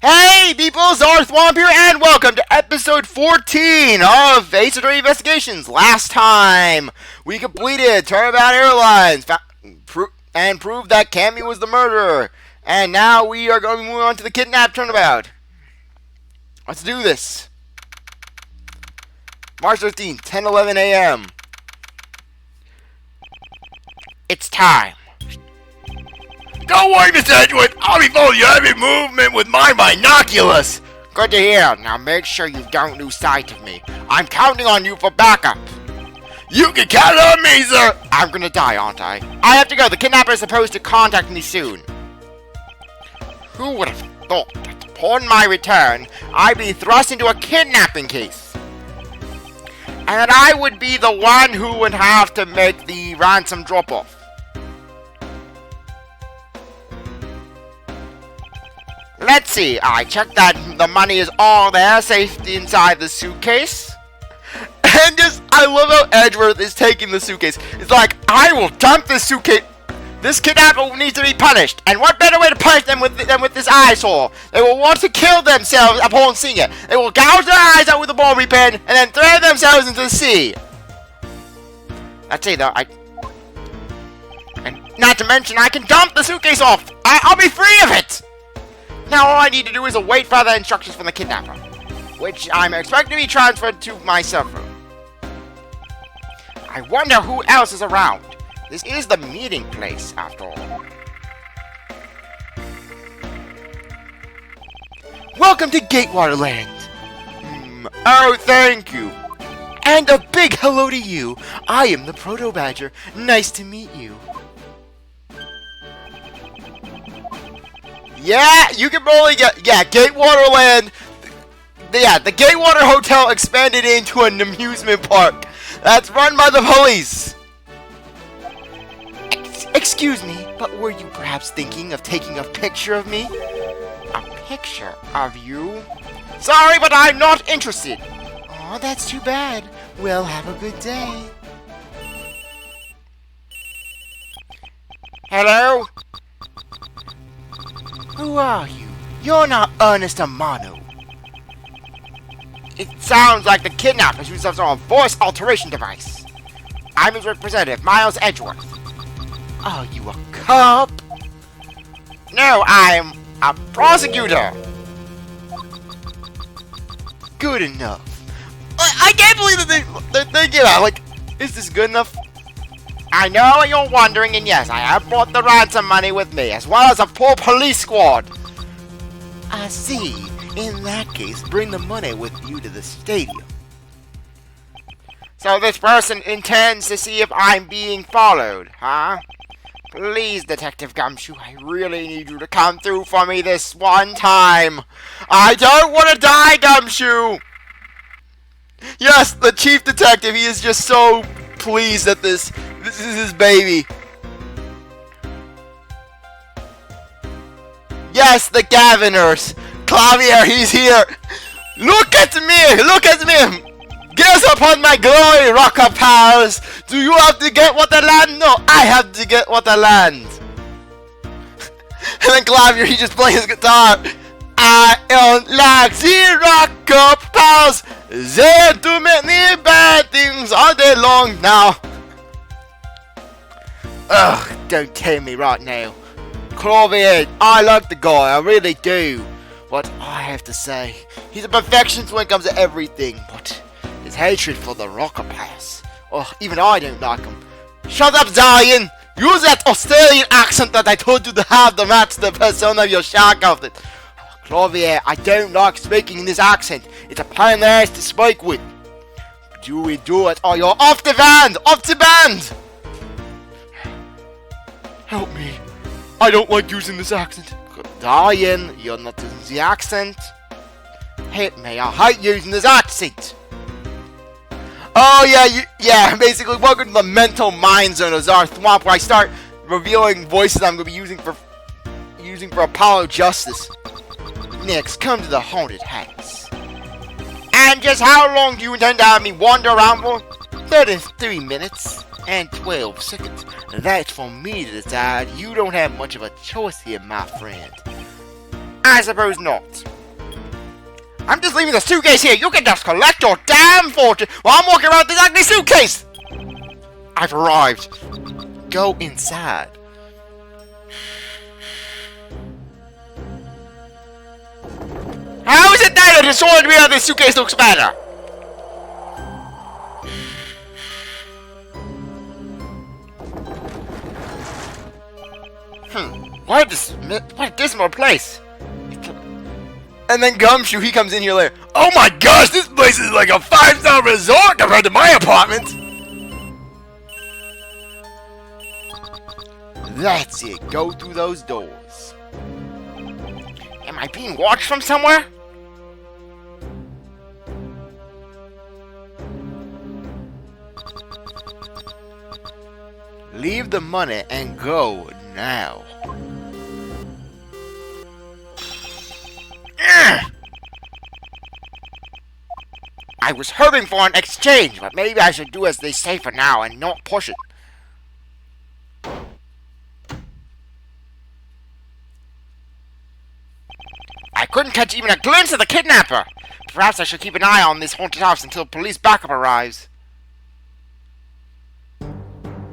Hey people, CzarThwomp here, and welcome to episode 14 of Ace Attorney Investigations. Last time, we completed Turnabout Airlines and proved that Cammy was the murderer. And now we are going to move on to the kidnap turnabout. Let's do this. March 13th, 10:11 a.m. It's time. Don't worry, Mr. Edgeworth. I'll be following your every movement with my binoculars. Good to hear. Now make sure you don't lose sight of me. I'm counting on you for backup. You can count on me, sir. I'm gonna die, aren't I? I have to go. The kidnapper is supposed to contact me soon. Who would have thought that upon my return, I'd be thrust into a kidnapping case? And that I would be the one who would have to make the ransom drop-off. Let's see, I checked that the money is all there, safe inside the suitcase. And I love how Edgeworth is taking the suitcase. It's like, I will dump this suitcase. This kidnapper needs to be punished. And what better way to punish them than with this eyesore? They will want to kill themselves upon seeing it. They will gouge their eyes out with a bobby pin and then throw themselves into the sea. That's it though, and not to mention, I can dump the suitcase off. I'll be free of it. Now all I need to do is await further instructions from the kidnapper, which I'm expecting to be transferred to my server. I wonder who else is around. This is the meeting place, after all. Welcome to Gatewater Land. Oh, thank you. And a big hello to you. I am the Proto-Badger. Nice to meet you. Yeah, you can only get, Gatewater Land. Yeah, the Gatewater Hotel expanded into an amusement park that's run by the police. Excuse me, but were you perhaps thinking of taking a picture of me? A picture of you? Sorry, but I'm not interested. Oh, that's too bad. Well, have a good day. Hello? Who are you? You're not Ernest Amano. It sounds like the kidnappers used some sort of voice alteration device. I'm his representative, Miles Edgeworth. Are you a cop? No, I'm a prosecutor. Good enough. I can't believe that they get out. Like, is this good enough? I know what you're wondering, and yes, I have brought the ransom money with me, as well as a full police squad. I see. In that case, bring the money with you to the stadium. So this person intends to see if I'm being followed, huh? Please, Detective Gumshoe, I really need you to come through for me this one time. I don't want to die, Gumshoe! Yes, the chief detective, he is just so pleased that this is his baby. Yes, the governors. Clavier, he's here. Look at me! Look at me! Gaze upon my glory, rocker pals! Do you have to get what the land? No, I have to get what the land. And then Clavier, he just plays his guitar. I don't like the rocker pals. They do many bad things all day long now. Ugh, don't tell me right now. Clavier, I like the guy, I really do. But I have to say, he's a perfectionist when it comes to everything. But his hatred for the rocker pass. Oh, even I don't like him. Shut up, Zion! Use that Australian accent that I told you to have to match the persona of your shark outfit. Oh, Clavier, I don't like speaking in this accent. It's a pain in the ass to speak with. Do we do it or you're off the band! Off the band! Help me. I don't like using this accent. Diane, you're not using the accent. Hit me, I hate using this accent. Oh yeah, basically welcome to the mental mind zone of CzarThwomp, where I start revealing voices I'm going to be using for Apollo Justice. Next, come to the haunted house. And just how long do you intend to have me wander around for? 33 minutes. And 12 seconds. That's for me to decide. You don't have much of a choice here, my friend. I suppose not. I'm just leaving the suitcase here. You can just collect your damn fortune while I'm walking around with this ugly suitcase. I've arrived. Go inside. How is it that it told me how this suitcase looks better? What a dismal place. And then Gumshoe, he comes in here later. Oh my gosh, this place is like a 5-star resort compared to my apartment. That's it. Go through those doors. Am I being watched from somewhere? Leave the money and go now. I was hoping for an exchange, but maybe I should do as they say for now and not push it. I couldn't catch even a glimpse of the kidnapper. Perhaps I should keep an eye on this haunted house until police backup arrives.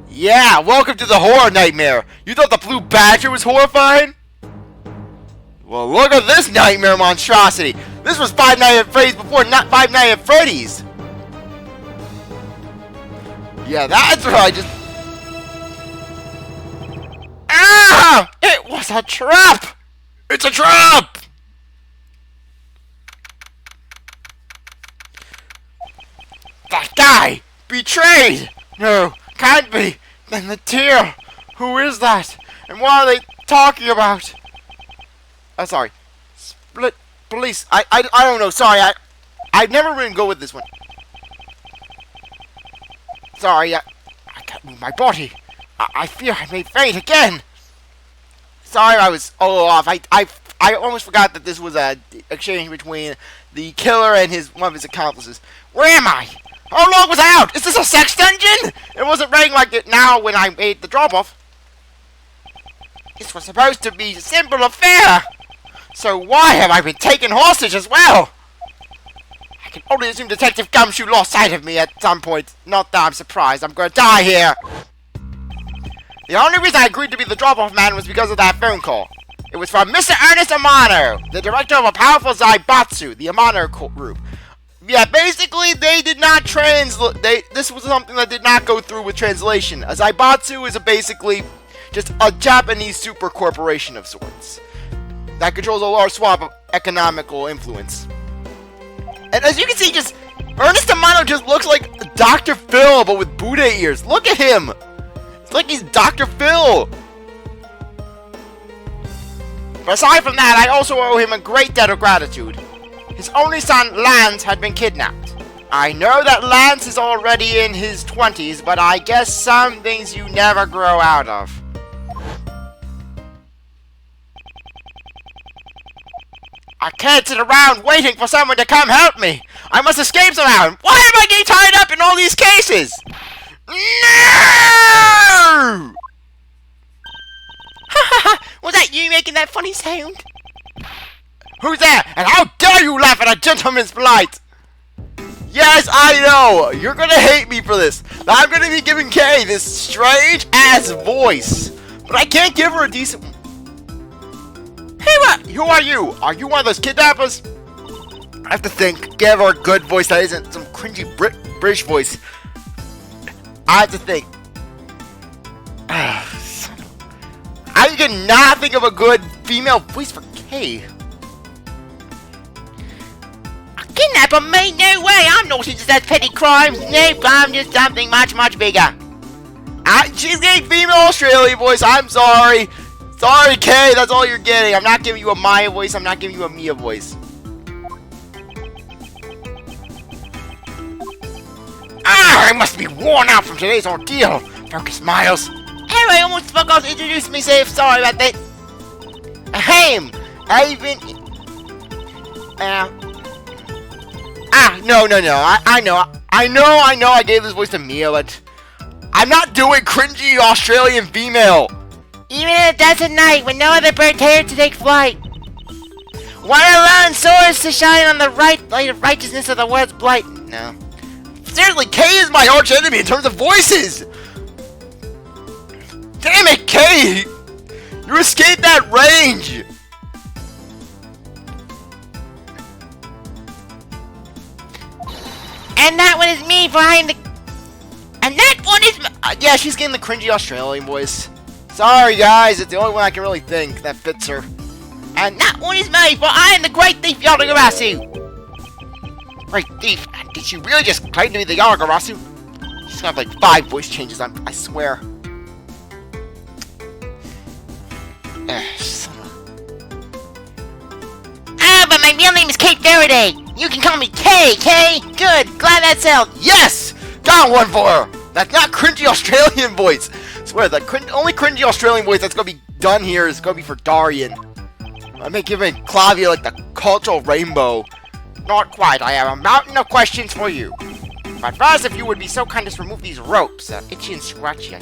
Yeah, welcome to the horror nightmare. You thought the blue badger was horrifying? Well, look at this nightmare monstrosity. This was Five Nights at Freddy's before not Five Nights at Freddy's. Yeah, that's what I just... Ah! It was a trap! It's a trap! That guy! Betrayed! No, can't be! Then the tear! Who is that? And what are they talking about? Oh, sorry. Split police. I don't know. Sorry, I've never been good with this one. Sorry, I can't move my body. I fear I may faint again. Sorry, I was all off. I almost forgot that this was a exchange between the killer and one of his accomplices. Where am I? How long was I out? Is this a sex dungeon? It wasn't raining like it now when I made the drop-off. This was supposed to be a simple affair. So why have I been taken hostage as well? I can only assume Detective Gumshoe lost sight of me at some point. Not that I'm surprised. I'm going to die here. The only reason I agreed to be the drop-off man was because of that phone call. It was from Mr. Ernest Amano, the director of a powerful Zaibatsu, the Amano group. Yeah, basically, they did not this was something that did not go through with translation. A Zaibatsu is basically just a Japanese super corporation of sorts that controls a large swath of economical influence. And as you can see, just Ernest Amano just looks like Dr. Phil, but with Buddha ears. Look at him! It's like he's Dr. Phil! But aside from that, I also owe him a great debt of gratitude. His only son, Lance, had been kidnapped. I know that Lance is already in his 20s, but I guess some things you never grow out of. I can't sit around waiting for someone to come help me. I must escape somehow. Why am I getting tied up in all these cases? No! Was that you making that funny sound? Who's there? And how dare you laugh at a gentleman's plight? Yes, I know. You're gonna hate me for this. I'm gonna be giving Kay this strange-ass voice. But I can't give her a decent... Hey, what? Who are you? Are you one of those kidnappers? I have to think. Give her a good voice that isn't some cringy British voice. I have to think. I cannot think of a good female voice for Kay. A kidnapper? Me? No way. I'm not into that petty crimes. Nope, I'm just something much, much bigger. She's getting female Australian voice. I'm sorry. Sorry, Kay. That's all you're getting. I'm not giving you a Maya voice. I'm not giving you a Mia voice. I must be worn out from today's ordeal. Focus, Miles. Anyway, I almost forgot to introduce myself. Sorry about that. Ahem. I've been... No. I know I gave this voice to Mia, but... I'm not doing cringy Australian female. Even in a desert night when no other bird dared to take flight. When I sun soars to shine on the light of righteousness of the world's blight. No. Seriously, Kay is my arch enemy in terms of voices! Damn it, Kay! You escaped that range! And that one is me behind the... And that one is... yeah, she's getting the cringy Australian voice. Sorry, guys, it's the only one I can really think that fits her. And that one is me, for I am the Great Thief Yaldabaoth. Great Thief? Did she really just claim to be the Yaldabaoth? She's got like 5 voice changes, I swear. But my real name is Kate Faraday. You can call me Kay, Kay. Good, glad that's out. Yes! Got one for her! That's not cringy Australian voice. I swear, the only cringy Australian voice that's gonna be done here is gonna be for Darian. I may give Clavia like the cultural rainbow. Not quite, I have a mountain of questions for you. But first, if you would be so kind as to remove these ropes, itchy and scratchy.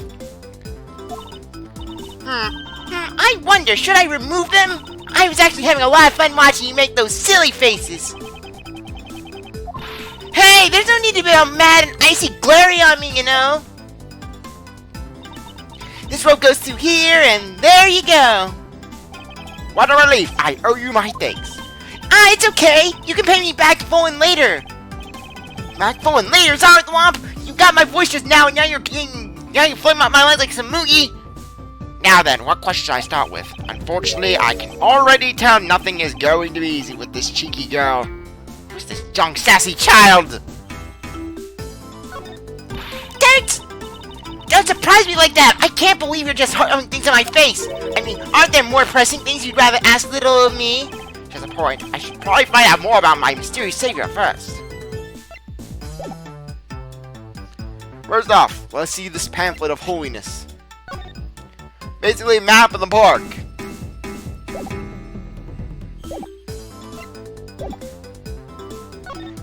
I wonder, should I remove them? I was actually having a lot of fun watching you make those silly faces. Hey, there's no need to be all mad and icy glary on me, you know. This rope goes through here, and there you go. What a relief. I owe you my thanks. It's okay. You can pay me back full and later. Back full and later, CzarThwomp? You got my voice just now, and now you're flipping up my lines like some moogie. Now then, what question should I start with? Unfortunately, I can already tell nothing is going to be easy with this cheeky girl. Who's this young sassy child? Don't surprise me like that! I can't believe you're just throwing things in my face! I mean, aren't there more pressing things you'd rather ask little of me? There's a point. I should probably find out more about my mysterious savior first. First off, let's see this pamphlet of holiness. Basically a map of the park.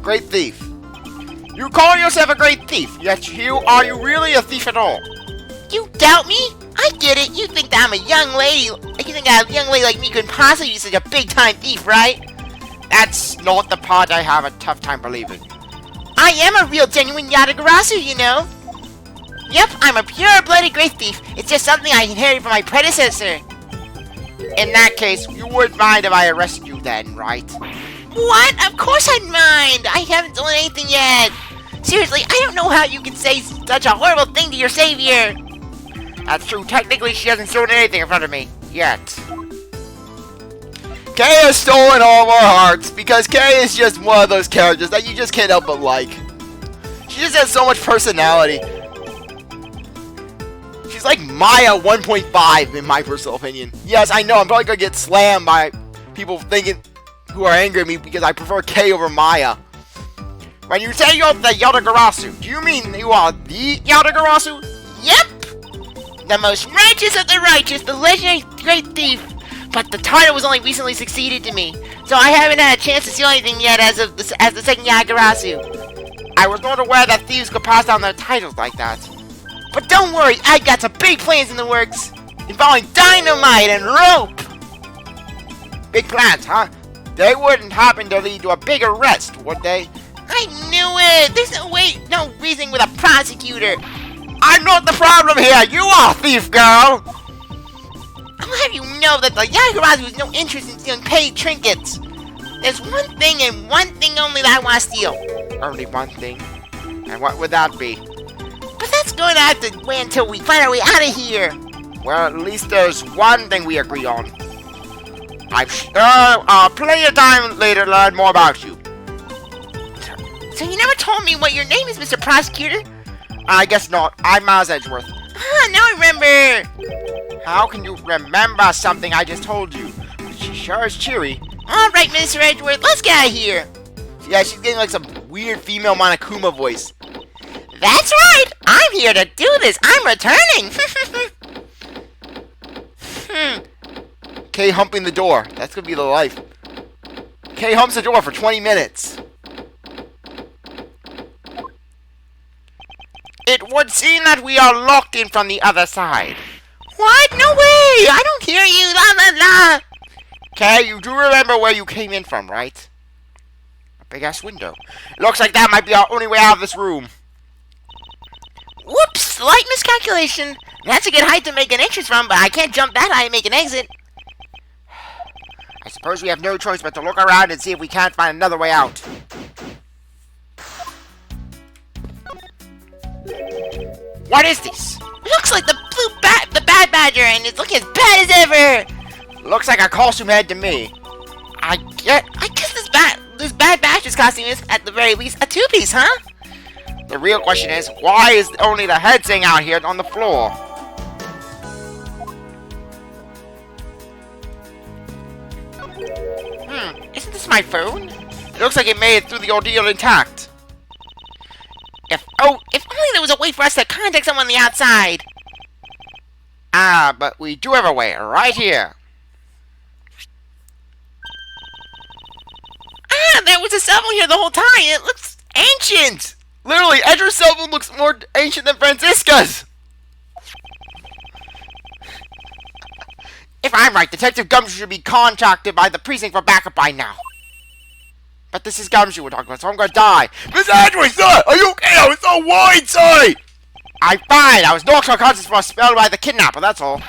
Great thief. You call yourself a great thief, yet are you really a thief at all? You doubt me? I get it. You think that I'm a young lady. You think a young lady like me could possibly be such a big-time thief, right? That's not the part I have a tough time believing. I am a real genuine Yaldabaoth, you know. Yep, I'm a pure-blooded great thief. It's just something I inherited from my predecessor. In that case, you wouldn't mind if I arrested you then, right? What? Of course I'd mind! I haven't done anything yet! Seriously, I don't know how you can say such a horrible thing to your savior! That's true, technically she hasn't stolen anything in front of me. Yet. Kay has stolen all of our hearts, because Kay is just one of those characters that you just can't help but like. She just has so much personality. She's like Maya 1.5 in my personal opinion. Yes, I know, I'm probably gonna get slammed by people who are angry at me because I prefer Kay over Maya. When you say you're the Yaldabaoth, do you mean you are the Yaldabaoth? Yep! The most righteous of the righteous, the legendary great thief. But the title was only recently succeeded to me, so I haven't had a chance to steal anything yet as the second Yaldabaoth. I was not aware that thieves could pass down their titles like that. But don't worry, I got some big plans in the works, involving dynamite and rope! Big plans, huh? They wouldn't happen to lead to a big arrest, would they? I knew it! There's no reason with a prosecutor! I'm not the problem here! You are, thief girl! I'll have you know that the Yaldabaoth has no interest in stealing paid trinkets! There's one thing and one thing only that I want to steal. Only one thing? And what would that be? But that's going to have to wait until we find our way out of here! Well, at least there's one thing we agree on. Plenty of time later to learn more about you. So you never told me what your name is, Mr. Prosecutor? I guess not. I'm Miles Edgeworth. Ah, now I remember. How can you remember something I just told you? She sure is cheery. Alright, Mr. Edgeworth, let's get out of here. Yeah, she's getting like some weird female Monokuma voice. That's right! I'm here to do this! I'm returning! Kay humping the door. That's gonna be the life. Kay humps the door for 20 minutes. It would seem that we are locked in from the other side. What? No way! I don't hear you! La la la! Okay, you do remember where you came in from, right? A big-ass window. It looks like that might be our only way out of this room. Whoops! Slight miscalculation. That's a good height to make an entrance from, but I can't jump that high and make an exit. I suppose we have no choice but to look around and see if we can't find another way out. What is this? Looks like the bad badger, and it's looking as bad as ever. Looks like a costume head to me. I guess this bad badger's costume is, at the very least, a two-piece, huh? The real question is, why is only the head sitting out here on the floor? Isn't this my phone? It looks like it made it through the ordeal intact. If only there was a way for us to contact someone on the outside. Ah, but we do have a way, right here. Ah, there was a cell phone here the whole time. It looks ancient. Literally, Edgeworth's cell phone looks more ancient than Francisca's. If I'm right, Detective Gumshoe should be contacted by the precinct for backup by now. But this is Gumshoe we're talking about, so I'm gonna die. Miss Edgeworth, sir! Are you okay? I was so worried, sir! I'm fine. I was knocked unconscious for a spell by the kidnapper, that's all.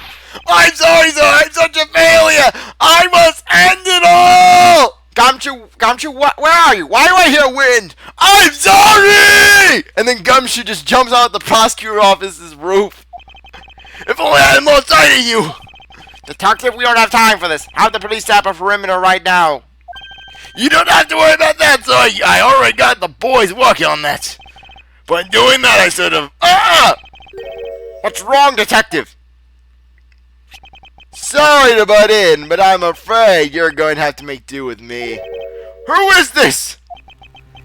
I'm sorry, sir! I'm such a failure! I must end it all! Gumshoe, where are you? Why do I hear wind? I'm sorry! And then Gumshoe just jumps out the prosecutor's office's roof. If only I had more sight of you! Detective, we don't have time for this. Have the police set up a perimeter right now. You don't have to worry about that, sir. I already got the boys working on that. But in doing that, I sort of... What's wrong, Detective? Sorry to butt in, but I'm afraid you're going to have to make do with me. Who is this?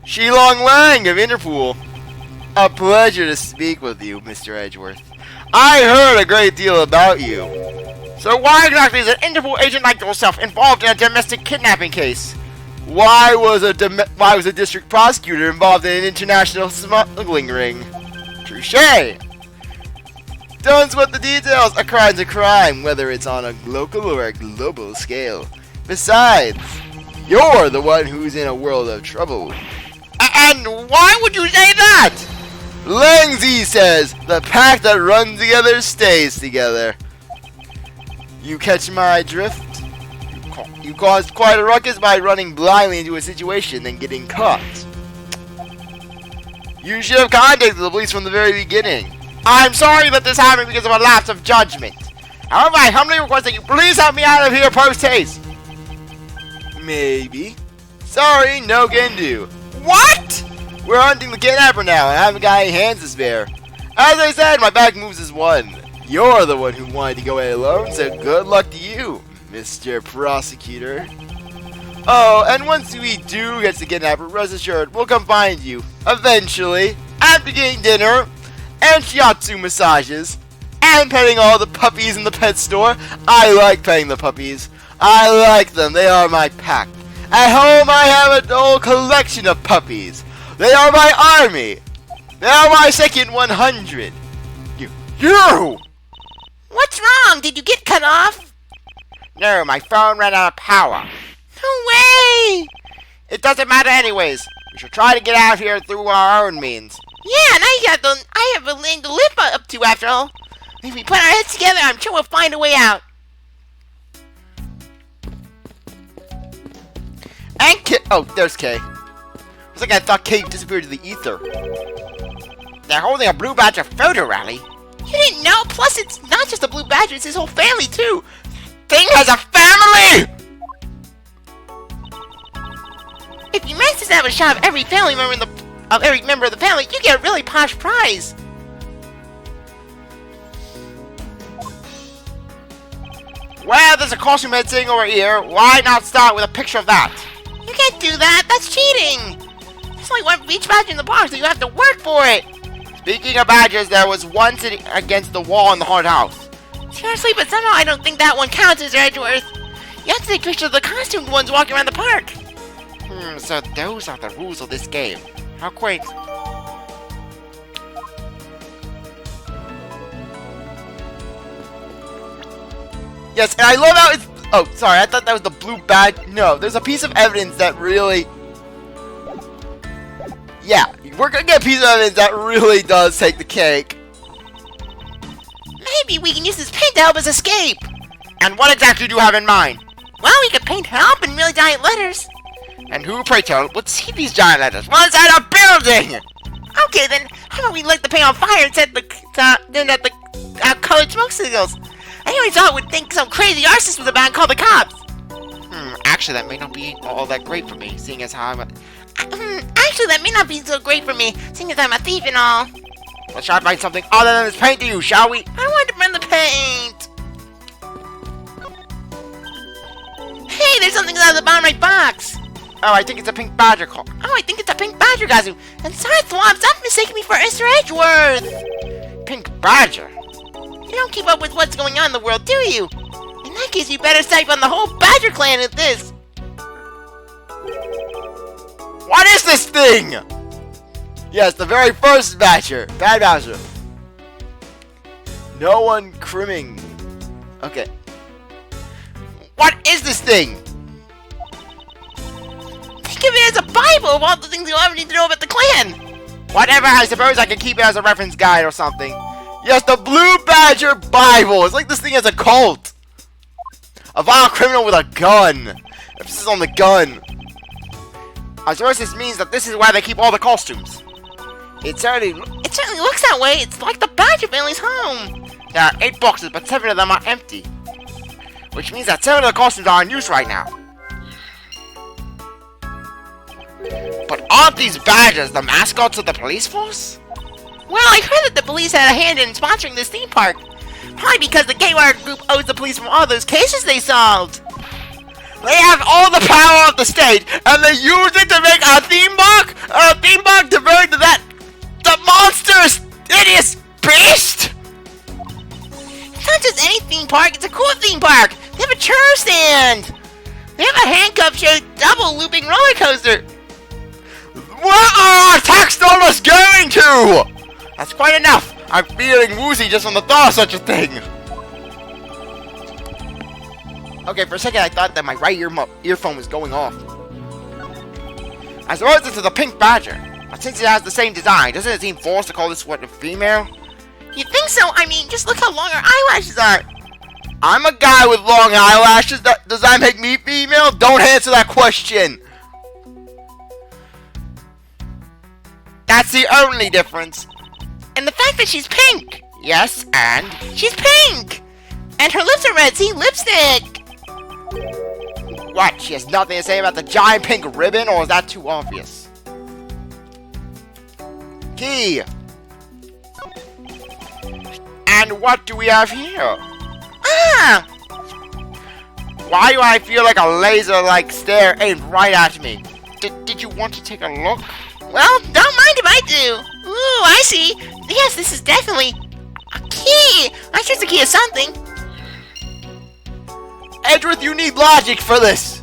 Shilong Lang of Interpol. A pleasure to speak with you, Mr. Edgeworth. I heard a great deal about you. So why exactly is an Interpol agent like yourself involved in a domestic kidnapping case? Why was a district prosecutor involved in an international smuggling ring? Touché! Don't sweat the details. A crime's a crime, whether it's on a local or a global scale. Besides, you're the one who's in a world of trouble. And why would you say that? Langzy says, the pack that runs together stays together. You catch my drift? You caused quite a ruckus by running blindly into a situation and getting caught. You should have contacted the police from the very beginning. I'm sorry that this happened because of a lapse of judgment. However, I humbly request that you please help me out of here post-haste. Maybe. Sorry, no can do. What? We're hunting the kidnapper now, and I haven't got any hands to spare. As I said, my back moves is one. You're the one who wanted to go it alone, so good luck to you, Mr. Prosecutor. Oh, and once we do get the kidnapper, rest assured, we'll come find you. Eventually, after getting dinner, and shiatsu massages, and petting all the puppies in the pet store. I like petting the puppies. I like them. They are my pack. At home, I have a whole collection of puppies. They are my army. They are my second 100. You! What's wrong? Did you get cut off? No, my phone ran out of power. No way! It doesn't matter anyways. We should try to get out here through our own means. Yeah, and I have a land to live up to after all. If we put our heads together, I'm sure we'll find a way out. And Kay. Oh, there's Kay. Looks like I thought Kay disappeared to the ether. They're holding a Blue Badger photo rally. You didn't know? Plus, it's not just the Blue Badger, it's his whole family, too. Thing has a family! If you manage to have a shot of every family member every member of the family, you get a really posh prize. Well, there's a costume head sitting over here. Why not start with a picture of that? You can't do that. That's cheating. It's like one for each badger in the park, so you have to work for it. Speaking of badges, there was one sitting against the wall in the haunted house. Seriously, but somehow I don't think that one counts as Edgeworth. You have to take pictures of the costumed ones walking around the park. So those are the rules of this game. How quaint. Yes, and I love how Oh, sorry, I thought that was the blue badge. No, there's a piece of evidence that really... Yeah, we're gonna get a piece of evidence that really does take the cake. Maybe we can use this paint to help us escape. And what exactly do you have in mind? Well, we could paint help in really giant letters. And who, pray tell, would see these giant letters? Well, inside a building! Okay, then, how about we light the paint on fire and set the colored smoke signals? I always thought we'd think some crazy arsonist was about and call the cops. Actually, that may not be all that great for me, seeing as how I'm a... Actually, that may not be so great for me, seeing as I'm a thief and all. Let's try to find something other than this paint to use, shall we? I want to burn the paint. Hey, there's something out of the bottom right box. Oh, I think it's a pink badger call. Oh, I think it's a pink badger, Gazu. And CzarThwomp, stop mistaking me for Mr. Edgeworth. Pink badger? You don't keep up with what's going on in the world, do you? In that case, you better snipe on the whole badger clan at this. What is this thing? Yes, the very first badger. Bad badger. No one crimming. Okay. What is this thing? Think of it as a Bible of all the things you'll ever need to know about the clan. Whatever, I suppose I can keep it as a reference guide or something. Yes, the Blue Badger Bible. It's like this thing has a cult. A vile criminal with a gun. Emphasis on the gun. I suppose this means that this is where they keep all the costumes. It certainly looks that way. It's like the Badger family's home. There are 8 boxes, but 7 of them are empty. Which means that 7 of the costumes are in use right now. But aren't these badgers the mascots of the police force? Well, I heard that the police had a hand in sponsoring this theme park. Probably because the Gatewater group owes the police from all those cases they solved. They have all the power of the state, and they use it to make a theme park? A theme park devoted to that... the monstrous, hideous beast? It's not just any theme park, it's a cool theme park. They have a churro stand. They have a handcuff-shaped double-looping roller coaster. What are our tax dollars going to? That's quite enough. I'm feeling woozy just on the thought of such a thing. Okay, for a second I thought that my right earphone was going off. I suppose this is a pink badger. But since it has the same design, doesn't it seem forced to call this one a female? You think so? I mean, just look how long her eyelashes are. I'm a guy with long eyelashes. Does that make me female? Don't answer that question. That's the only difference. And the fact that she's pink. Yes, and? She's pink. And her lips are red. See, lipstick. What? She has nothing to say about the giant pink ribbon, or is that too obvious? Key. And what do we have here? Ah! Why do I feel like a laser-like stare aimed right at me? Did you want to take a look? Well, don't mind if I do. Ooh, I see. Yes, this is definitely a key. I'm sure it's a key of something. Edgeworth, you need logic for this.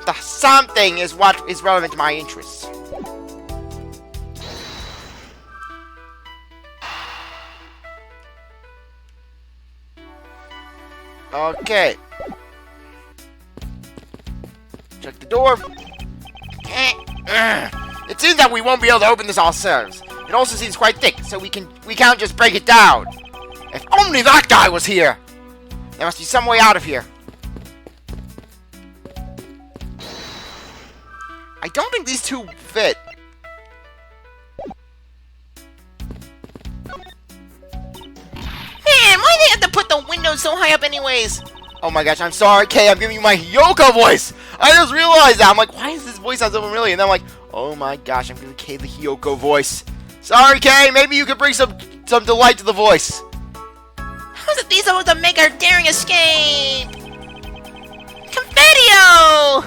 The something is what is relevant to my interests. Okay. Check the door. It seems that we won't be able to open this ourselves. It also seems quite thick, so we can't just break it down. If only that guy was here! There must be some way out of here. I don't think these two fit. Man, why do they have to put the windows so high up anyways? Oh my gosh, I'm sorry, Kay, I'm giving you my Hiyoko voice! I just realized that! I'm like, why is this voice sound so familiar? And then I'm like, oh my gosh, I'm giving Kay the Hiyoko voice. Sorry, Kay, maybe you could bring some delight to the voice. How's it these supposed to make our daring escape? Confetti-o!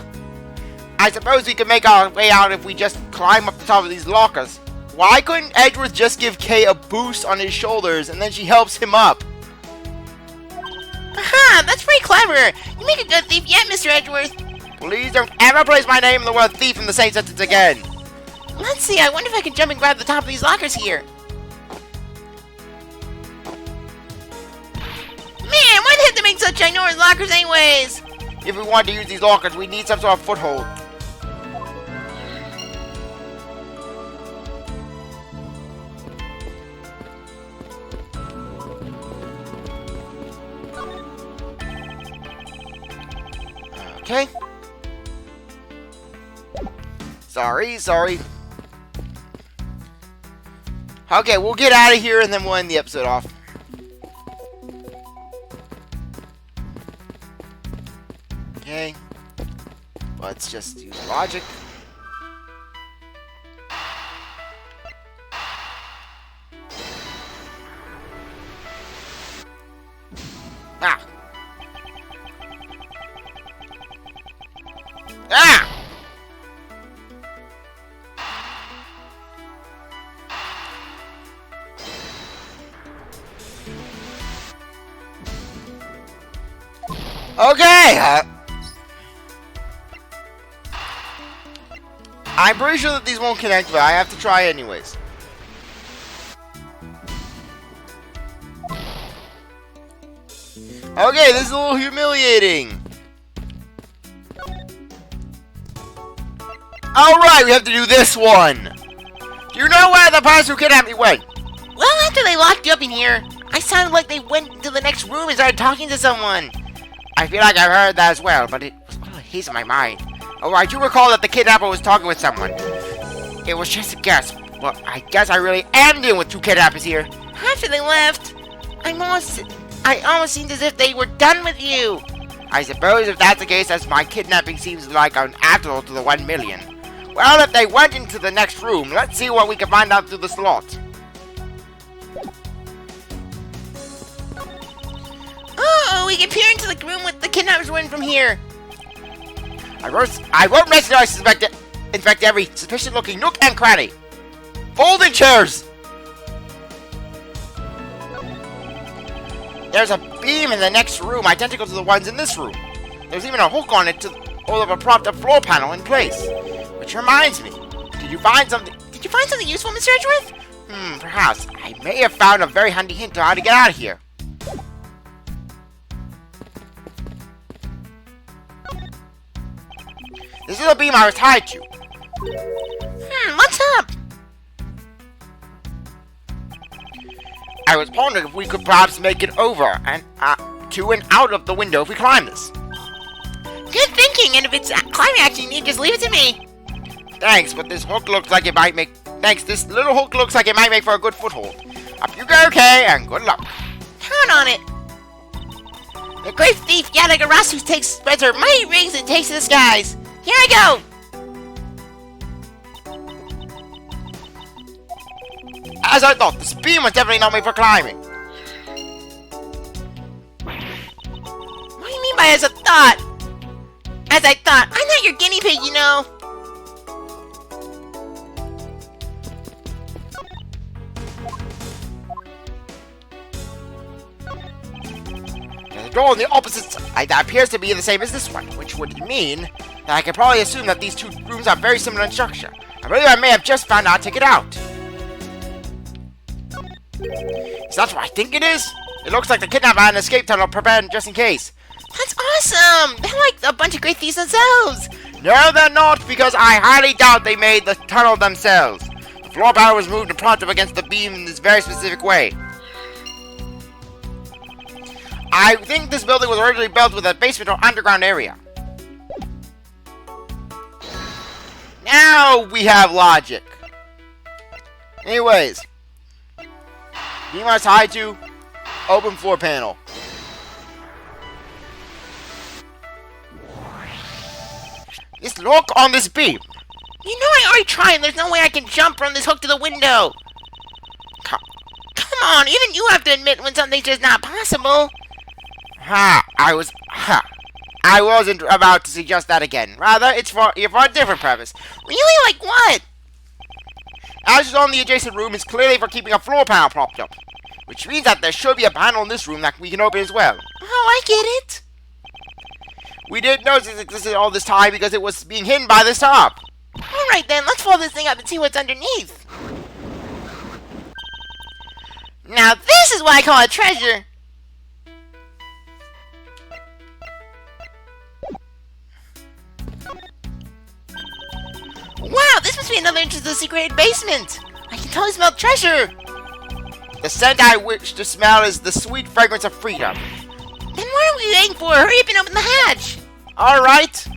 I suppose we could make our way out if we just climb up the top of these lockers. Why couldn't Edgeworth just give Kay a boost on his shoulders and then she helps him up? Aha, that's pretty clever. You make a good thief yet, Mr. Edgeworth. Please don't ever place my name and the word thief in the same sentence again. Let's see, I wonder if I can jump and grab the top of these lockers here. Man, Man, why do they have to make such ginormous lockers anyways? If we want to use these lockers, we need some sort of foothold. Okay. Sorry. Okay, we'll get out of here and then we'll end the episode off. Okay. Let's just use logic. Ah! Ah! Okay! I'm pretty sure that these won't connect, but I have to try anyways. Okay, this is a little humiliating. Alright, we have to do this one. Do you know where the person who kidnapped me went? Well, after they locked you up in here, I sounded like they went into the next room and started talking to someone. I feel like I've heard that as well, but it was all a haze in my mind. Oh, I do recall that the kidnapper was talking with someone. It was just a guess. Well, I guess I really am dealing with two kidnappers here. After they left, I almost seemed as if they were done with you. I suppose if that's the case, as my kidnapping seems like an afterthought to the 1 million. Well, if they went into the next room, let's see what we can find out through the slot. Oh, we can peer into the room with the kidnappers went from here. I won't rest until I inspect every suspicious-looking nook and cranny. Folding chairs! There's a beam in the next room identical to the ones in this room. There's even a hook on it to hold up a propped-up floor panel in place. Which reminds me, did you find something useful, Mr. Edgeworth? Perhaps. I may have found a very handy hint to how to get out of here. This is the beam I was tied to. What's up? I was wondering if we could perhaps make it over and to and out of the window if we climb this. Good thinking, and if it's climbing action, you just leave it to me. Thanks, but this hook looks like it might make... Thanks, this little hook looks like it might make for a good foothold. Up you go, okay, and good luck. Count on it. The great thief Yadagarasu spreads her mighty rings and takes to the skies. Here I go! As I thought, this beam was definitely not made for climbing. What do you mean by as I thought? As I thought, I'm not your guinea pig, you know. There's a door on the opposite side that appears to be the same as this one, which would mean that I can probably assume that these two rooms are very similar in structure. I believe I may have just found out how to take it out. Is that what I think it is? It looks like the kidnapper had an escape tunnel prepared just in case. That's awesome! They're like a bunch of great thieves themselves! No, they're not, because I highly doubt they made the tunnel themselves. The floor panel was moved and propped up against the beam in this very specific way. I think this building was originally built with a basement or underground area. Now we have logic. Anyways. Beam I was tied to, open floor panel. Just look on this beam. You know I already tried. There's no way I can jump from this hook to the window. Come on, even you have to admit when something's just not possible. I wasn't about to suggest that again. Rather, it's for a different purpose. Really? Like what? As is on the adjacent room is clearly for keeping a floor panel propped up. Which means that there should be a panel in this room that we can open as well. Oh, I get it. We didn't notice it existed all this time because it was being hidden by this top. Alright then, let's fold this thing up and see what's underneath. Now this is what I call a treasure. must be another entrance to the secret basement. I can totally smell treasure. The scent I wish to smell is the sweet fragrance of freedom. Then what are we waiting for? Hurry up and open the hatch. Alright.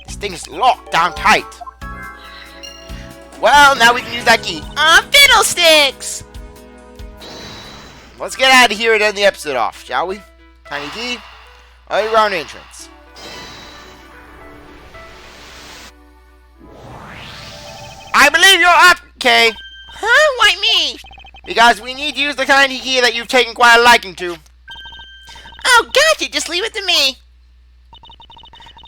This thing is locked down tight. Well, now we can use that key. Fiddlesticks! Let's get out of here and end the episode off, shall we? Tiny key. Around entrance. I believe you're up, Kay. Huh? Why me? Because we need to use the tiny key that you've taken quite a liking to. Oh, gotcha. Just leave it to me.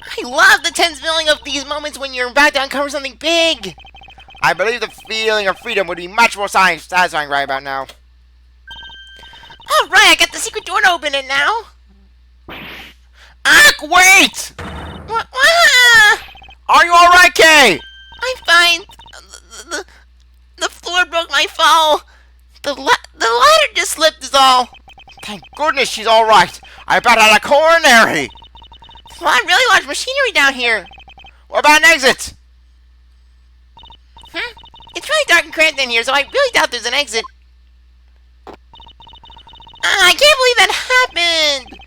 I love the tense feeling of these moments when you're about to uncover something big. I believe the feeling of freedom would be much more satisfying right about now. Alright, I got the secret door to open it now. Wait! What? Are you alright, Kay? I'm fine. The floor broke my fall. The ladder just slipped is all. Thank goodness she's alright. I about had a coronary. There's a lot of really large machinery down here. What about an exit? It's really dark and cramped in here, so I really doubt there's an exit. I can't believe that happened.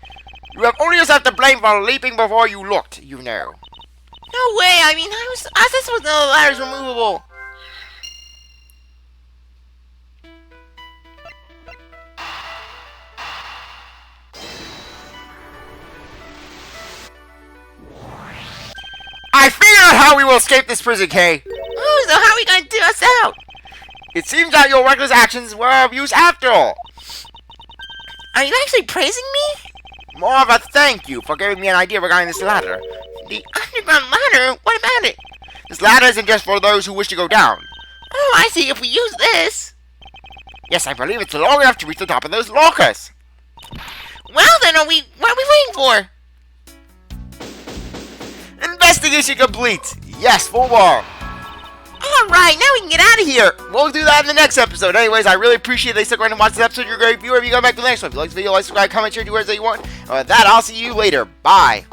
You have only yourself to blame for leaping before you looked, you know. No way. I mean, I was supposed to know the ladder's removable. I figured out how we will escape this prison, Kay. Oh, so how are we going to do us out? It seems that your reckless actions were of use after all. Are you actually praising me? More of a thank you for giving me an idea regarding this ladder. The underground ladder? What about it? This ladder isn't just for those who wish to go down. Oh, I see. If we use this. Yes, I believe it's long enough to reach the top of those lockers. Well, then, what are we waiting for? Investigation complete. Yes, full bar. Alright, now we can get out of here. We'll do that in the next episode. Anyways, I really appreciate that you stuck around and watched this episode. You're a great viewer. If you go back to the next one, if you like the video, like, subscribe, comment, share, do whatever you want. And with that, I'll see you later. Bye.